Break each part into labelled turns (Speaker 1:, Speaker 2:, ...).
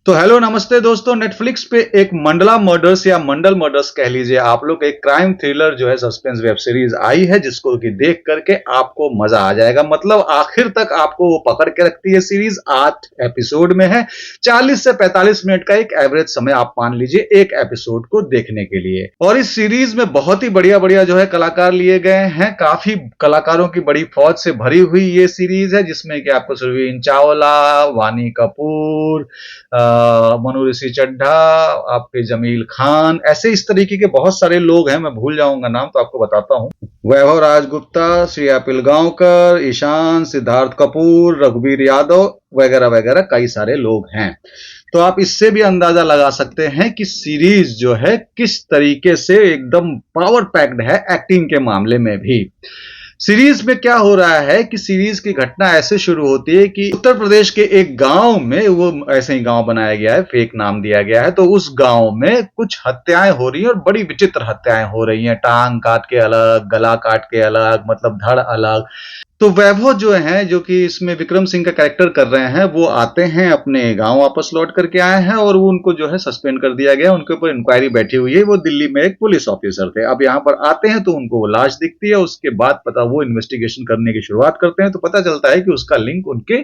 Speaker 1: तो हेलो नमस्ते दोस्तों। नेटफ्लिक्स पे एक मंडला मर्डर्स या मंडल मर्डर्स कह लीजिए आप लोग, एक क्राइम थ्रिलर जो है सस्पेंस वेब सीरीज आई है जिसको कि देख करके आपको मजा आ जाएगा। मतलब आखिर तक आपको वो पकड़ के रखती है। सीरीज 8 एपिसोड में है। 40 से 45 मिनट का एक एवरेज समय आप मान लीजिए एक एपिसोड को देखने के लिए। और इस सीरीज में बहुत ही बढ़िया बढ़िया जो है कलाकार लिए गए हैं। काफी कलाकारों की बड़ी फौज से भरी हुई ये सीरीज है जिसमें कि आपको सुरवीन चावला, वानी कपूर, मनु ऋषि चड्ढा, आपके जमील खान, ऐसे इस तरीके के बहुत सारे लोग हैं। मैं भूल जाऊंगा नाम तो आपको बताता हूं। वैभव राजगुप्ता, श्रेया पिलगांवकर, ईशान, सिद्धार्थ कपूर, रघुवीर यादव वगैरह वगैरह कई सारे लोग हैं। तो आप इससे भी अंदाजा लगा सकते हैं कि सीरीज जो है किस तरीके से एकदम पावर पैक्ड है एक्टिंग के मामले में भी। सीरीज में क्या हो रहा है कि सीरीज की घटना ऐसे शुरू होती है कि उत्तर प्रदेश के एक गांव में, वो ऐसे ही गांव बनाया गया है, फेक नाम दिया गया है, तो उस गांव में कुछ हत्याएं हो रही हैं और बड़ी विचित्र हत्याएं हो रही हैं। टांग काट के अलग, गला काट के अलग, मतलब धड़ अलग। तो वैभव जो है, जो कि इसमें विक्रम सिंह का कैरेक्टर कर रहे हैं, वो आते हैं अपने गांव वापस लौट करके आए हैं और वो उनको जो है सस्पेंड कर दिया गया। उनके ऊपर इंक्वायरी बैठी हुई है। वो दिल्ली में एक पुलिस ऑफिसर थे। अब यहाँ पर आते हैं तो उनको वो लाश दिखती है। उसके बाद पता वो इन्वेस्टिगेशन करने की शुरुआत करते हैं तो पता चलता है कि उसका लिंक उनके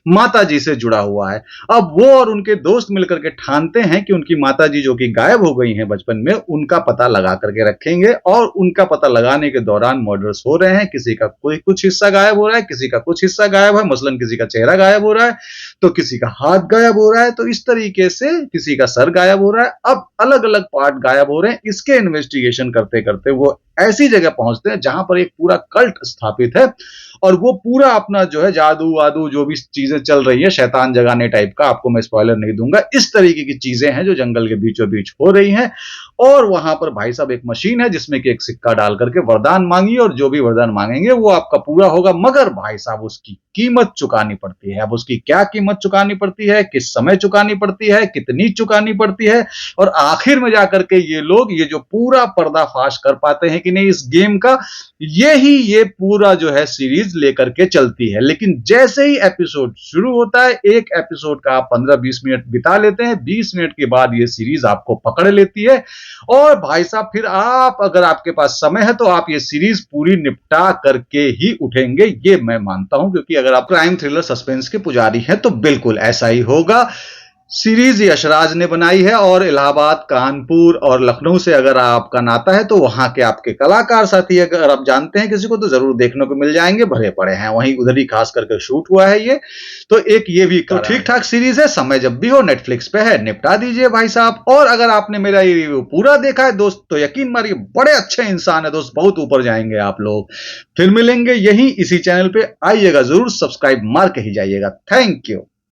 Speaker 1: माता जी से जुड़ा हुआ है। अब वो और उनके दोस्त मिलकर के ठानते हैं कि उनकी माता जी जो कि गायब हो गई हैं बचपन में, उनका पता लगा करके रखेंगे। और उनका पता लगाने के दौरान मर्डर्स हो रहे हैं। किसी का कोई कुछ हिस्सा गायब हो रहा है, किसी का कुछ हिस्सा गायब है, मसलन किसी का चेहरा गायब हो रहा है तो किसी का हाथ गायब हो रहा है, तो इस तरीके से किसी का सर गायब हो रहा है। अब अलग अलग पार्ट गायब हो रहे हैं। इसके इन्वेस्टिगेशन करते करते वो ऐसी जगह पहुंचते हैं जहां पर एक पूरा कल्ट स्थापित है और वो पूरा अपना जो है जादू वादू जो भी चीजें चल रही है, शैतान जगाने टाइप का, आपको मैं स्पॉइलर नहीं दूंगा, इस तरीके की चीजें हैं जो जंगल के बीचों बीच हो रही हैं। और वहां पर भाई साहब एक मशीन है जिसमें कि एक सिक्का डाल करके वरदान मांगिए और जो भी वरदान मांगेंगे वो आपका पूरा होगा। मगर भाई साहब उसकी कीमत चुकानी पड़ती है। अब उसकी क्या कीमत चुकानी पड़ती है, किस समय चुकानी पड़ती है, कितनी चुकानी पड़ती है, और आखिर में जाकर के ये लोग ये जो पूरा पर्दाफाश कर पाते हैं कि नहीं इस गेम का, ये पूरा जो है सीरीज लेकर के चलती है। लेकिन जैसे ही एपिसोड शुरू होता है, एक एपिसोड का आप 15-20 मिनट बिता लेते हैं, 20 मिनट के बाद ये सीरीज आपको पकड़ लेती है। और भाई साहब फिर आप, अगर आपके पास समय है तो आप ये सीरीज पूरी निपटा करके ही उठेंगे, ये मैं मानता हूं। क्योंकि अगर आप क्राइम थ्रिलर सस्पेंस के पुजारी हैं तो बिल्कुल ऐसा ही होगा। सीरीज यशराज ने बनाई है और इलाहाबाद, कानपुर और लखनऊ से अगर आपका नाता है तो वहां के आपके कलाकार साथी अगर आप जानते हैं किसी को तो जरूर देखने को मिल जाएंगे, भरे पड़े हैं वहीं, उधर ही खास करके शूट हुआ है ये। तो एक ये भी तो ठीक ठाक सीरीज है। समय जब भी हो नेटफ्लिक्स पे है, निपटा दीजिए भाई साहब। और अगर आपने मेरा ये रिव्यू पूरा देखा है दोस्त तो यकीन मानिए बड़े अच्छे इंसान है दोस्त, बहुत ऊपर जाएंगे आप लोग। फिर मिलेंगे यहीं इसी चैनल पे, आइएगा जरूर, सब्सक्राइब मार के ही जाइएगा। Thank you.